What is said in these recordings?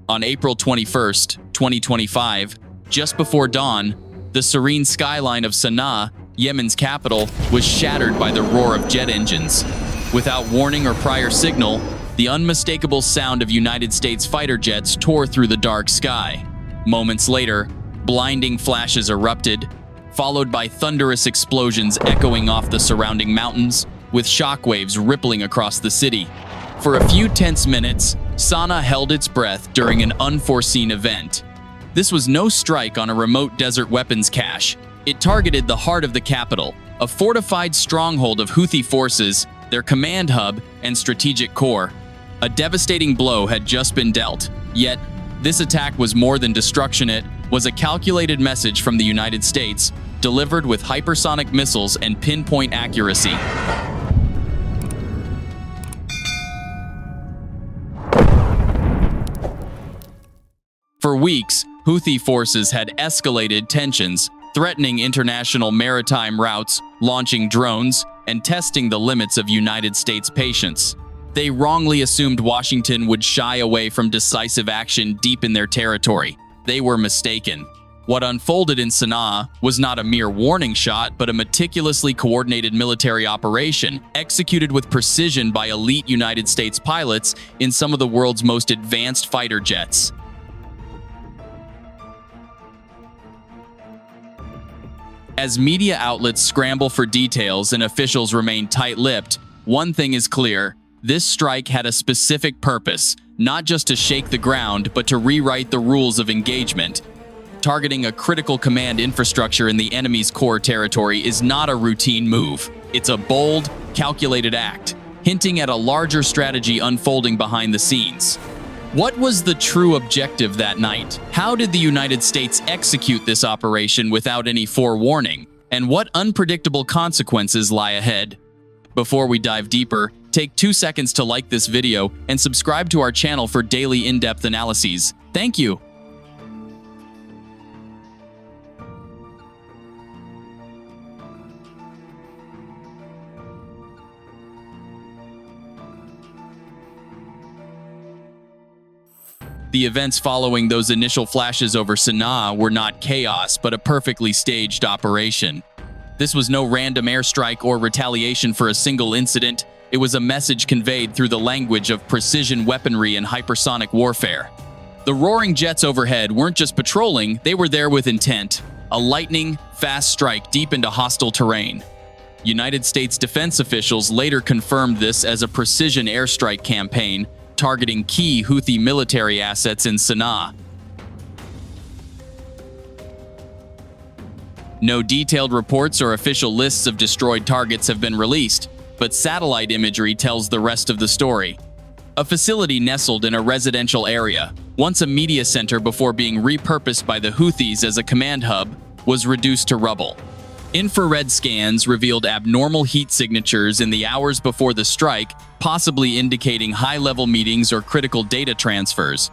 On April 21st, 2025, just before dawn, the serene skyline of Sanaa, Yemen's capital, was shattered by the roar of jet engines. Without warning or prior signal, the unmistakable sound of United States fighter jets tore through the dark sky. Moments later, blinding flashes erupted, followed by thunderous explosions echoing off the surrounding mountains, with shockwaves rippling across the city. For a few tense minutes, Sanaa held its breath during an unforeseen event. This was no strike on a remote desert weapons cache. It targeted the heart of the capital, a fortified stronghold of Houthi forces, their command hub, and strategic core. A devastating blow had just been dealt, yet this attack was more than destruction. It was a calculated message from the United States, delivered with hypersonic missiles and pinpoint accuracy. For weeks, Houthi forces had escalated tensions, threatening international maritime routes, launching drones, and testing the limits of United States patience. They wrongly assumed Washington would shy away from decisive action deep in their territory. They were mistaken. What unfolded in Sanaa was not a mere warning shot, but a meticulously coordinated military operation, executed with precision by elite United States pilots in some of the world's most advanced fighter jets. As media outlets scramble for details and officials remain tight-lipped, one thing is clear: this strike had a specific purpose, not just to shake the ground, but to rewrite the rules of engagement. Targeting a critical command infrastructure in the enemy's core territory is not a routine move. It's a bold, calculated act, hinting at a larger strategy unfolding behind the scenes. What was the true objective that night? How did the United States execute this operation without any forewarning? And what unpredictable consequences lie ahead? Before we dive deeper, take 2 seconds to like this video and subscribe to our channel for daily in-depth analyses. Thank you. The events following those initial flashes over Sanaa were not chaos, but a perfectly staged operation. This was no random airstrike or retaliation for a single incident. It was a message conveyed through the language of precision weaponry and hypersonic warfare. The roaring jets overhead weren't just patrolling, they were there with intent. A lightning, fast strike deep into hostile terrain. United States defense officials later confirmed this as a precision airstrike campaign, targeting key Houthi military assets in Sanaa. No detailed reports or official lists of destroyed targets have been released, but satellite imagery tells the rest of the story. A facility nestled in a residential area, once a media center before being repurposed by the Houthis as a command hub, was reduced to rubble. Infrared scans revealed abnormal heat signatures in the hours before the strike, possibly indicating high-level meetings or critical data transfers.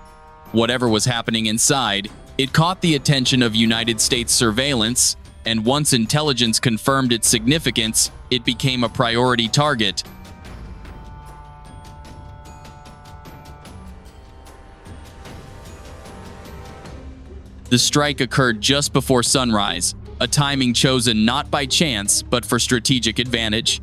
Whatever was happening inside, it caught the attention of United States surveillance, and once intelligence confirmed its significance, it became a priority target. The strike occurred just before sunrise, a timing chosen not by chance, but for strategic advantage.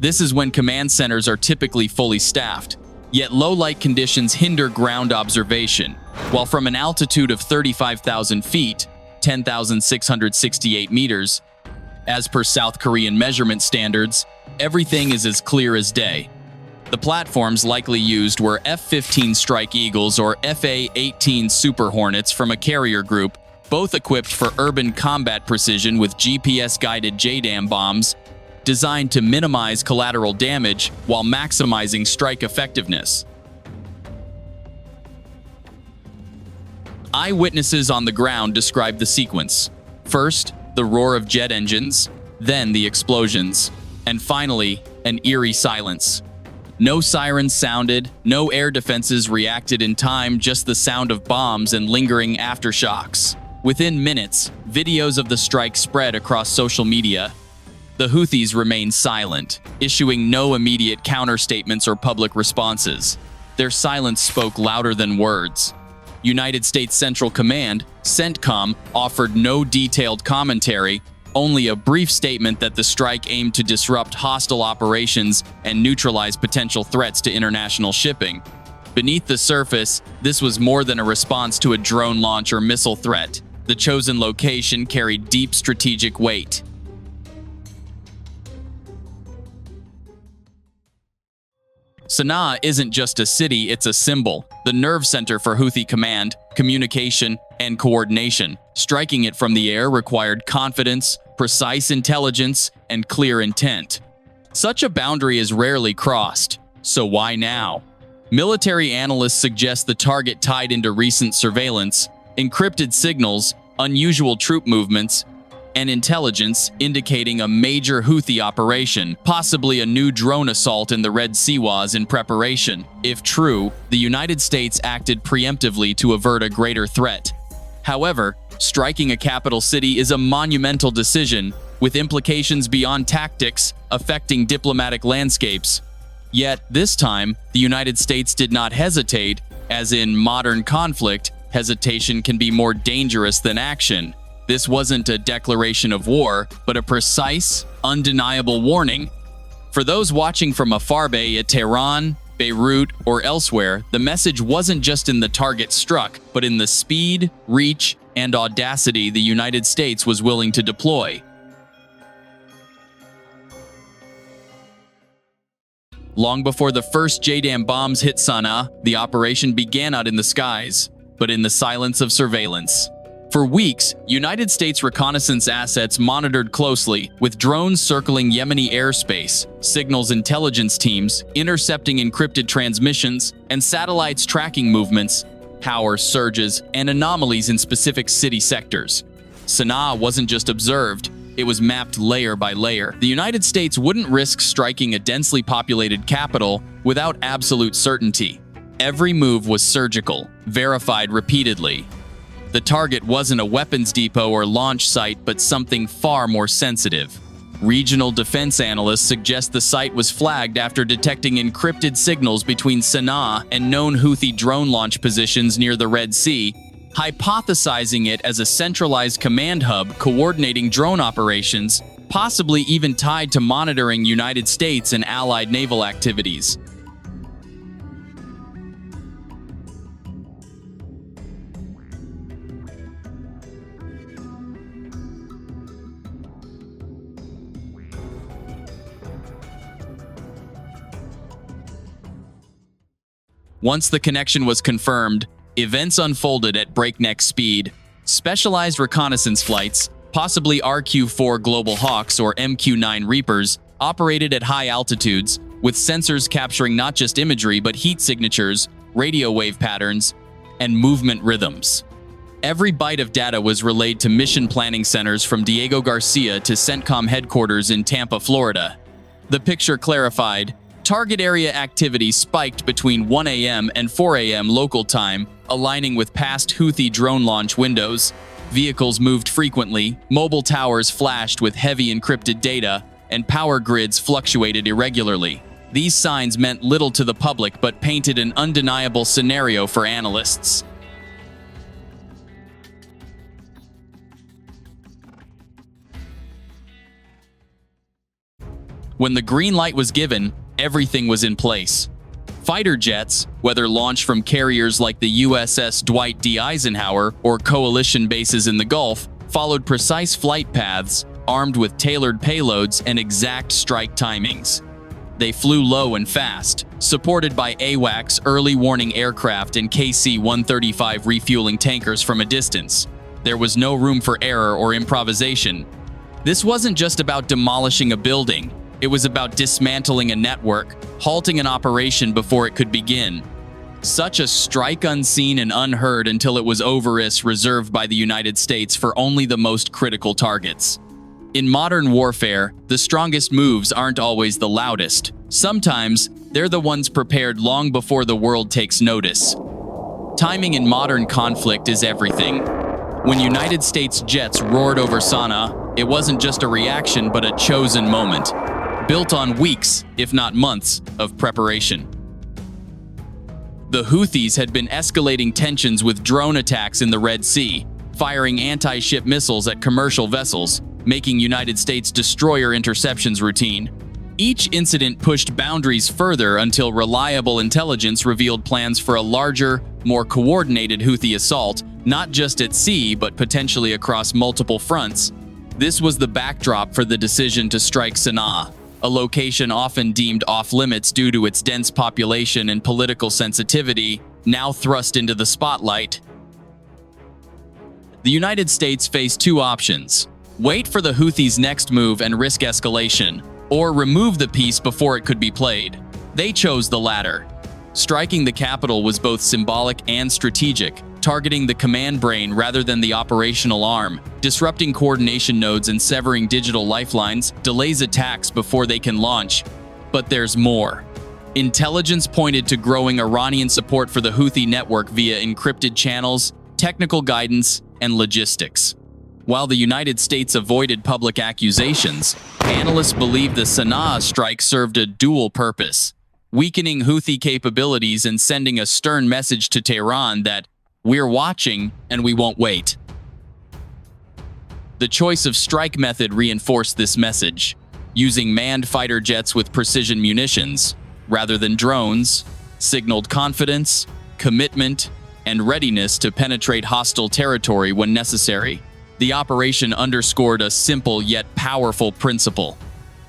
This is when command centers are typically fully staffed, yet low light conditions hinder ground observation, while from an altitude of 35,000 feet, 10,668 meters, as per South Korean measurement standards, everything is as clear as day. The platforms likely used were F-15 Strike Eagles or FA-18 Super Hornets from a carrier group, both equipped for urban combat precision with GPS-guided JDAM bombs, designed to minimize collateral damage while maximizing strike effectiveness. Eyewitnesses on the ground described the sequence. First, the roar of jet engines, then the explosions, and finally, an eerie silence. No sirens sounded, no air defenses reacted in time, just the sound of bombs and lingering aftershocks. Within minutes, videos of the strike spread across social media. The Houthis remained silent, issuing no immediate counter-statements or public responses. Their silence spoke louder than words. United States Central Command, CENTCOM, offered no detailed commentary, only a brief statement that the strike aimed to disrupt hostile operations and neutralize potential threats to international shipping. Beneath the surface, this was more than a response to a drone launch or missile threat. The chosen location carried deep strategic weight. Sanaa isn't just a city, it's a symbol, the nerve center for Houthi command, communication, and coordination. Striking it from the air required confidence, precise intelligence, and clear intent. Such a boundary is rarely crossed, so why now? Military analysts suggest the target tied into recent surveillance, encrypted signals, unusual troop movements, and intelligence indicating a major Houthi operation, possibly a new drone assault in the Red Sea was in preparation. If true, the United States acted preemptively to avert a greater threat. However, striking a capital city is a monumental decision, with implications beyond tactics affecting diplomatic landscapes. Yet, this time, the United States did not hesitate, as in modern conflict, hesitation can be more dangerous than action. This wasn't a declaration of war, but a precise, undeniable warning. For those watching from afar, be it Tehran, Beirut, or elsewhere, the message wasn't just in the target struck, but in the speed, reach, and audacity the United States was willing to deploy. Long before the first JDAM bombs hit Sanaa, the operation began out in the skies, but in the silence of surveillance. For weeks, United States reconnaissance assets monitored closely, with drones circling Yemeni airspace, signals intelligence teams intercepting encrypted transmissions, and satellites tracking movements, power surges, and anomalies in specific city sectors. Sanaa wasn't just observed, it was mapped layer by layer. The United States wouldn't risk striking a densely populated capital without absolute certainty. Every move was surgical, verified repeatedly. The target wasn't a weapons depot or launch site, but something far more sensitive. Regional defense analysts suggest the site was flagged after detecting encrypted signals between Sanaa and known Houthi drone launch positions near the Red Sea, hypothesizing it as a centralized command hub coordinating drone operations, possibly even tied to monitoring United States and allied naval activities. Once the connection was confirmed, events unfolded at breakneck speed. Specialized reconnaissance flights, possibly RQ-4 Global Hawks or MQ-9 Reapers, operated at high altitudes, with sensors capturing not just imagery but heat signatures, radio wave patterns, and movement rhythms. Every byte of data was relayed to mission planning centers from Diego Garcia to CENTCOM headquarters in Tampa, Florida. The picture clarified. Target area activity spiked between 1 a.m. and 4 a.m. local time, aligning with past Houthi drone launch windows. Vehicles moved frequently, mobile towers flashed with heavy encrypted data, and power grids fluctuated irregularly. These signs meant little to the public but painted an undeniable scenario for analysts. When the green light was given, everything was in place. Fighter jets, whether launched from carriers like the USS Dwight D. Eisenhower or coalition bases in the Gulf, followed precise flight paths, armed with tailored payloads and exact strike timings. They flew low and fast, supported by AWACS early warning aircraft and KC-135 refueling tankers from a distance. There was no room for error or improvisation. This wasn't just about demolishing a building. It was about dismantling a network, halting an operation before it could begin. Such a strike unseen and unheard until it was over, is reserved by the United States for only the most critical targets. In modern warfare, the strongest moves aren't always the loudest. Sometimes, they're the ones prepared long before the world takes notice. Timing in modern conflict is everything. When United States jets roared over Sanaa, it wasn't just a reaction but a chosen moment, built on weeks, if not months, of preparation. The Houthis had been escalating tensions with drone attacks in the Red Sea, firing anti-ship missiles at commercial vessels, making United States destroyer interceptions routine. Each incident pushed boundaries further until reliable intelligence revealed plans for a larger, more coordinated Houthi assault, not just at sea but potentially across multiple fronts. This was the backdrop for the decision to strike Sanaa, a location often deemed off-limits due to its dense population and political sensitivity, now thrust into the spotlight. The United States faced two options: wait for the Houthis' next move and risk escalation, or remove the piece before it could be played. They chose the latter. Striking the capital was both symbolic and strategic, targeting the command brain rather than the operational arm, disrupting coordination nodes and severing digital lifelines, delays attacks before they can launch. But there's more. Intelligence pointed to growing Iranian support for the Houthi network via encrypted channels, technical guidance, and logistics. While the United States avoided public accusations, analysts believe the Sanaa strike served a dual purpose: weakening Houthi capabilities and sending a stern message to Tehran that we're watching and we won't wait. The choice of strike method reinforced this message, using manned fighter jets with precision munitions, rather than drones, signaled confidence, commitment, and readiness to penetrate hostile territory when necessary. The operation underscored a simple yet powerful principle: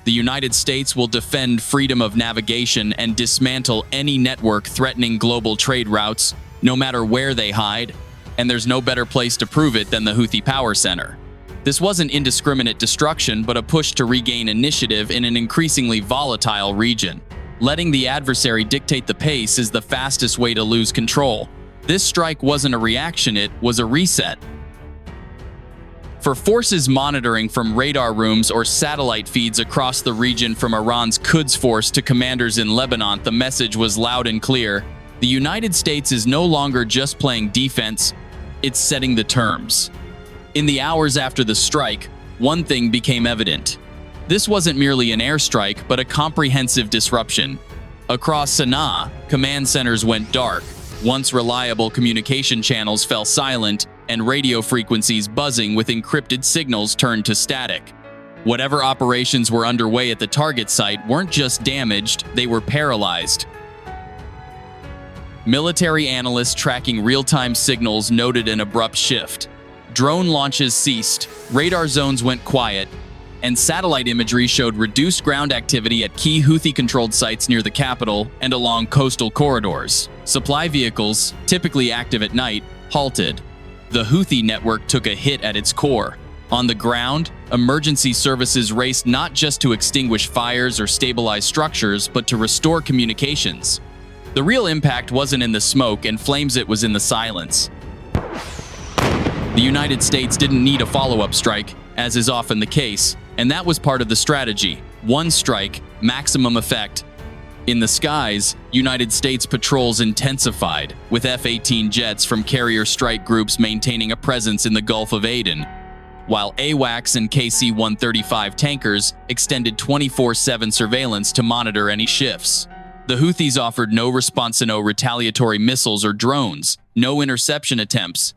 the United States will defend freedom of navigation and dismantle any network threatening global trade routes, no matter where they hide, and there's no better place to prove it than the Houthi power center. This wasn't indiscriminate destruction, but a push to regain initiative in an increasingly volatile region. Letting the adversary dictate the pace is the fastest way to lose control. This strike wasn't a reaction, it was a reset. For forces monitoring from radar rooms or satellite feeds across the region, from Iran's Quds force to commanders in Lebanon, the message was loud and clear: the United States is no longer just playing defense, it's setting the terms. In the hours after the strike, one thing became evident. This wasn't merely an airstrike, but a comprehensive disruption. Across Sanaa, command centers went dark. Once reliable communication channels fell silent, and radio frequencies buzzing with encrypted signals turned to static. Whatever operations were underway at the target site weren't just damaged, they were paralyzed. Military analysts tracking real-time signals noted an abrupt shift. Drone launches ceased, radar zones went quiet, and satellite imagery showed reduced ground activity at key Houthi-controlled sites near the capital and along coastal corridors. Supply vehicles, typically active at night, halted. The Houthi network took a hit at its core. On the ground, emergency services raced not just to extinguish fires or stabilize structures, but to restore communications. The real impact wasn't in the smoke and flames, it was in the silence. The United States didn't need a follow-up strike, as is often the case, and that was part of the strategy. One strike, maximum effect. In the skies, United States patrols intensified, with F-18 jets from carrier strike groups maintaining a presence in the Gulf of Aden, while AWACS and KC-135 tankers extended 24/7 surveillance to monitor any shifts. The Houthis offered no response to no retaliatory missiles or drones, no interception attempts.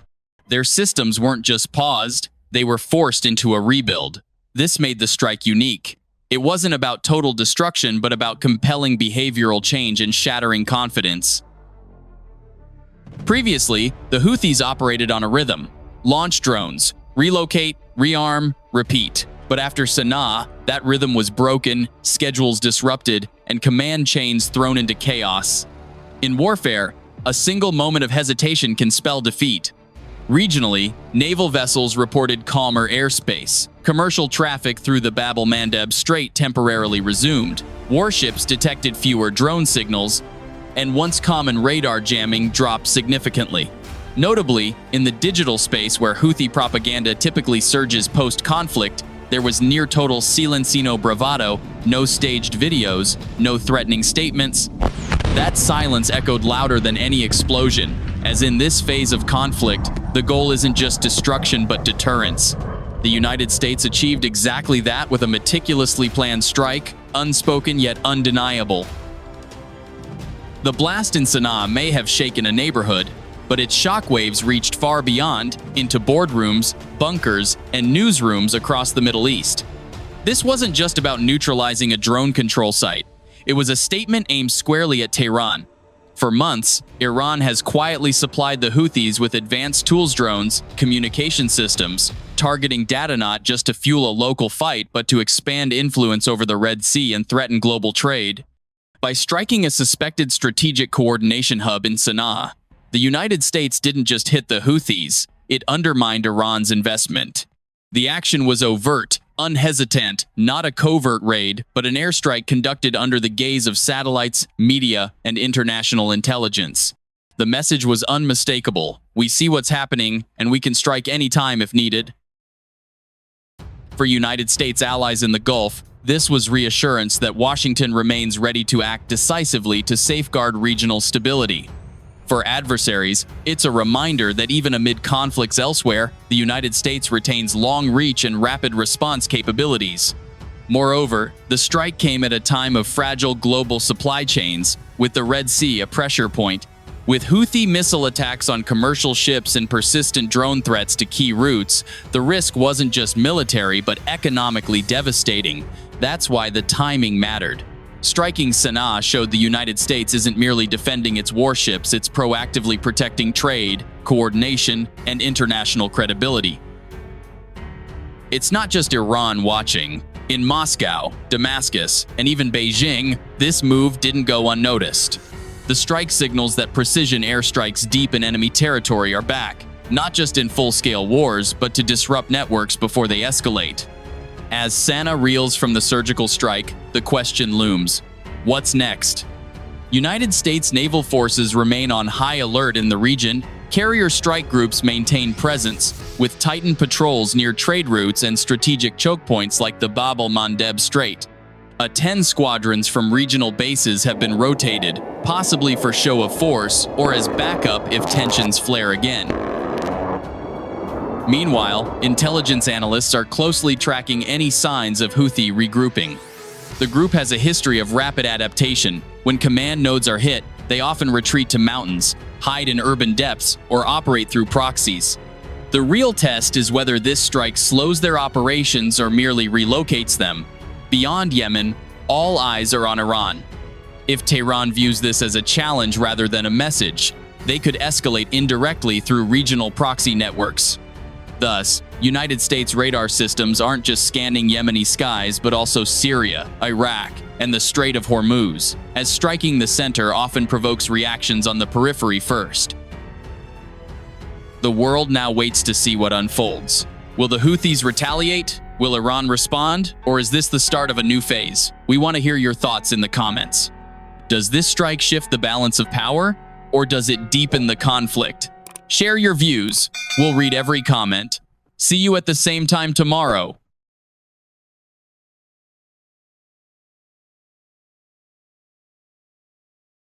Their systems weren't just paused, they were forced into a rebuild. This made the strike unique. It wasn't about total destruction, but about compelling behavioral change and shattering confidence. Previously, the Houthis operated on a rhythm: launch drones, relocate, rearm, repeat. But after Sanaa, that rhythm was broken, schedules disrupted, and command chains thrown into chaos. In warfare, a single moment of hesitation can spell defeat. Regionally, naval vessels reported calmer airspace. Commercial traffic through the Bab el-Mandeb Strait temporarily resumed. Warships detected fewer drone signals, and once common radar jamming dropped significantly. Notably, in the digital space where Houthi propaganda typically surges post-conflict, there was near-total silencino bravado, no staged videos, no threatening statements. That silence echoed louder than any explosion, as in this phase of conflict, the goal isn't just destruction but deterrence. The United States achieved exactly that with a meticulously planned strike, unspoken yet undeniable. The blast in Sanaa may have shaken a neighborhood, but its shockwaves reached far beyond, into boardrooms, bunkers, and newsrooms across the Middle East. This wasn't just about neutralizing a drone control site. It was a statement aimed squarely at Tehran. For months, Iran has quietly supplied the Houthis with advanced tools drones, communication systems, targeting data not just to fuel a local fight but to expand influence over the Red Sea and threaten global trade. By striking a suspected strategic coordination hub in Sanaa, the United States didn't just hit the Houthis, it undermined Iran's investment. The action was overt, unhesitant, not a covert raid, but an airstrike conducted under the gaze of satellites, media, and international intelligence. The message was unmistakable. We see what's happening, and we can strike anytime if needed. For United States allies in the Gulf, this was reassurance that Washington remains ready to act decisively to safeguard regional stability. For adversaries, it's a reminder that even amid conflicts elsewhere, the United States retains long reach and rapid response capabilities. Moreover, the strike came at a time of fragile global supply chains, with the Red Sea a pressure point. With Houthi missile attacks on commercial ships and persistent drone threats to key routes, the risk wasn't just military but economically devastating. That's why the timing mattered. Striking Sanaa showed the United States isn't merely defending its warships, it's proactively protecting trade, coordination, and international credibility. It's not just Iran watching. In Moscow, Damascus, and even Beijing, this move didn't go unnoticed. The strike signals that precision airstrikes deep in enemy territory are back, not just in full-scale wars, but to disrupt networks before they escalate. As Sanaa reels from the surgical strike, the question looms: what's next? United States naval forces remain on high alert in the region. Carrier strike groups maintain presence, with tightened patrols near trade routes and strategic choke points like the Bab el-Mandeb Strait. 10 squadrons from regional bases have been rotated, possibly for show of force or as backup if tensions flare again. Meanwhile, intelligence analysts are closely tracking any signs of Houthi regrouping. The group has a history of rapid adaptation. When command nodes are hit, they often retreat to mountains, hide in urban depths, or operate through proxies. The real test is whether this strike slows their operations or merely relocates them. Beyond Yemen, all eyes are on Iran. If Tehran views this as a challenge rather than a message, they could escalate indirectly through regional proxy networks. Thus, United States radar systems aren't just scanning Yemeni skies but also Syria, Iraq, and the Strait of Hormuz, as striking the center often provokes reactions on the periphery first. The world now waits to see what unfolds. Will the Houthis retaliate? Will Iran respond? Or is this the start of a new phase? We want to hear your thoughts in the comments. Does this strike shift the balance of power? Or does it deepen the conflict? Share your views. We'll read every comment. See you at the same time tomorrow.